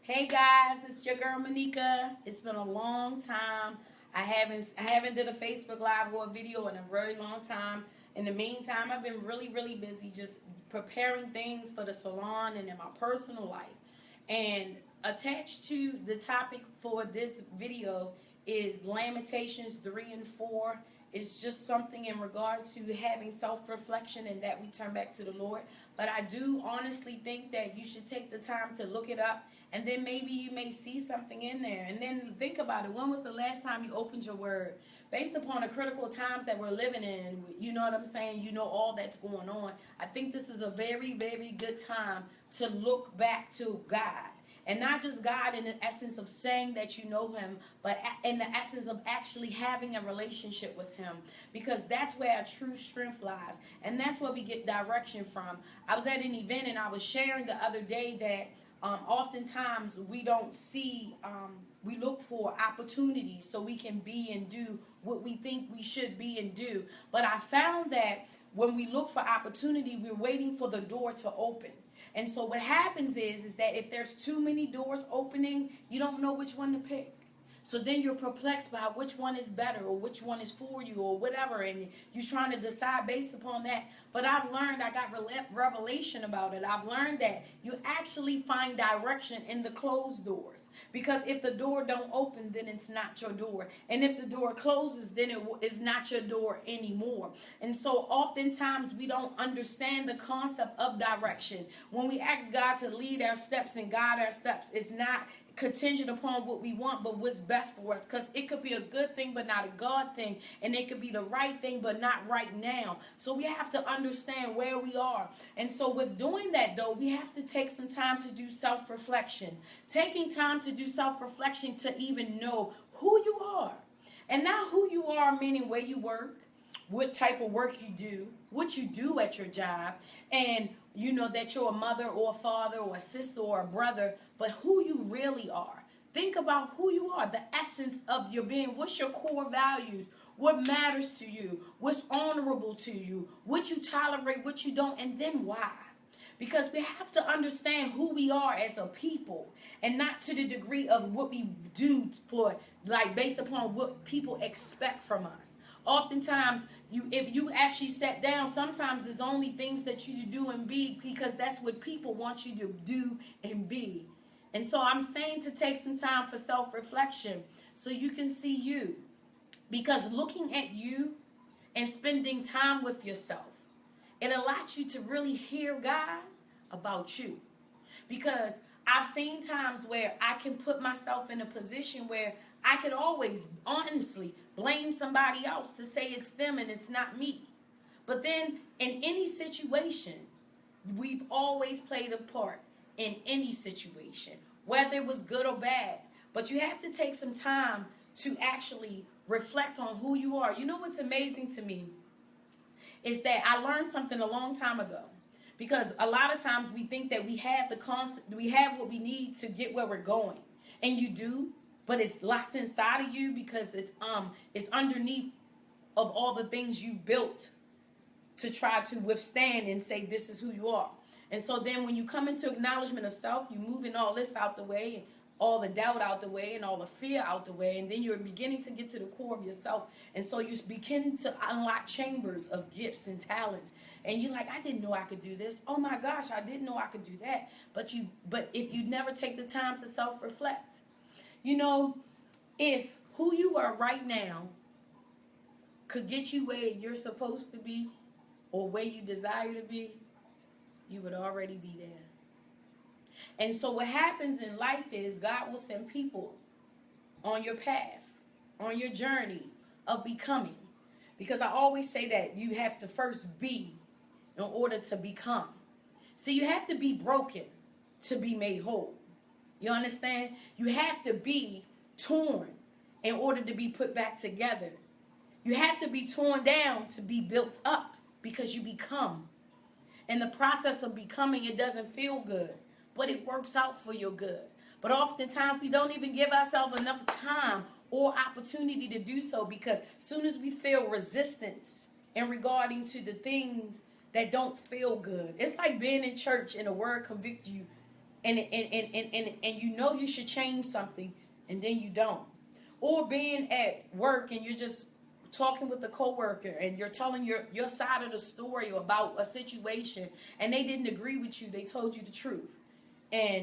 Hey guys, it's your girl Monica. It's been a long time. I haven't did a Facebook Live or a video in a very long time. In the meantime, I've been really busy just preparing things for the salon and in my personal life. And attached to the topic for this video is Lamentations 3 and 4. It's just something in regard to having self-reflection and that we turn back to the Lord. But I do honestly think that you should take the time to look it up, and then maybe you may see something in there. And then think about it. When was the last time you opened your word? Based upon the critical times that we're living in, you know what I'm saying? You know all that's going on. I think this is a very good time to look back to God. And not just God in the essence of saying that you know him, but in the essence of actually having a relationship with him. Because that's where our true strength lies. And that's where we get direction from. I was at an event and I was sharing the other day that oftentimes we don't see, we look for opportunities so we can be and do what we think we should be and do. But I found that when we look for opportunity, we're waiting for the door to open. And so what happens is that if there's too many doors opening, you don't know which one to pick. So then you're perplexed by which one is better or which one is for you or whatever, and you're trying to decide based upon that. But I've learned, I got revelation about it. I've learned that you actually find direction in the closed doors. Because if the door don't open, then it's not your door. And if the door closes, then it is not your door anymore. And so oftentimes we don't understand the concept of direction. When we ask God to lead our steps and guide our steps, it's not contingent upon what we want, but what's best for us. Because it could be a good thing, but not a God thing. And it could be the right thing, but not right now. So we have to understand where we are. And so with doing that, though, we have to take some time to do self-reflection. Taking time to do self-reflection to even know who you are. And not who you are, meaning where you work, what type of work you do, what you do at your job, and you know that you're a mother or a father or a sister or a brother, but who you really are. Think about who you are, the essence of your being. What's your core values? What matters to you? What's honorable to you? What you tolerate, what you don't, and then why? Because we have to understand who we are as a people, and not to the degree of what we do for, like, based upon what people expect from us. Oftentimes, if you actually sat down, sometimes there's only things that you do and be because that's what people want you to do and be. And so I'm saying to take some time for self-reflection so you can see you. Because looking at you and spending time with yourself, it allows you to really hear God about you. Because I've seen times where I can put myself in a position where I could always, honestly, blame somebody else to say it's them and it's not me. But then in any situation, we've always played a part in any situation, whether it was good or bad. But you have to take some time to actually reflect on who you are. You know what's amazing to me is that I learned something a long time ago. Because a lot of times we think that we have the concept, we have what we need to get where we're going. And you do, but it's locked inside of you because it's underneath of all the things you built to try to withstand and say this is who you are. And so then when you come into acknowledgement of self, you're moving all this out the way, and all the doubt out the way, and all the fear out the way, and then you're beginning to get to the core of yourself. And so you begin to unlock chambers of gifts and talents. And you're like, I didn't know I could do this. Oh my gosh, I didn't know I could do that. But if you never take the time to self-reflect, you know, if who you are right now could get you where you're supposed to be or where you desire to be, you would already be there. And so what happens in life is God will send people on your path, on your journey of becoming. Because I always say that you have to first be in order to become. See, you have to be broken to be made whole. You understand? You have to be torn in order to be put back together. You have to be torn down to be built up because you become. In the process of becoming, it doesn't feel good, but it works out for your good. But oftentimes we don't even give ourselves enough time or opportunity to do so, because as soon as we feel resistance in regarding to the things that don't feel good, it's like being in church and the word convict you and you know you should change something, and then you don't. Or being at work and you're just talking with a coworker and you're telling your side of the story about a situation, and they didn't agree with you. They told you the truth. And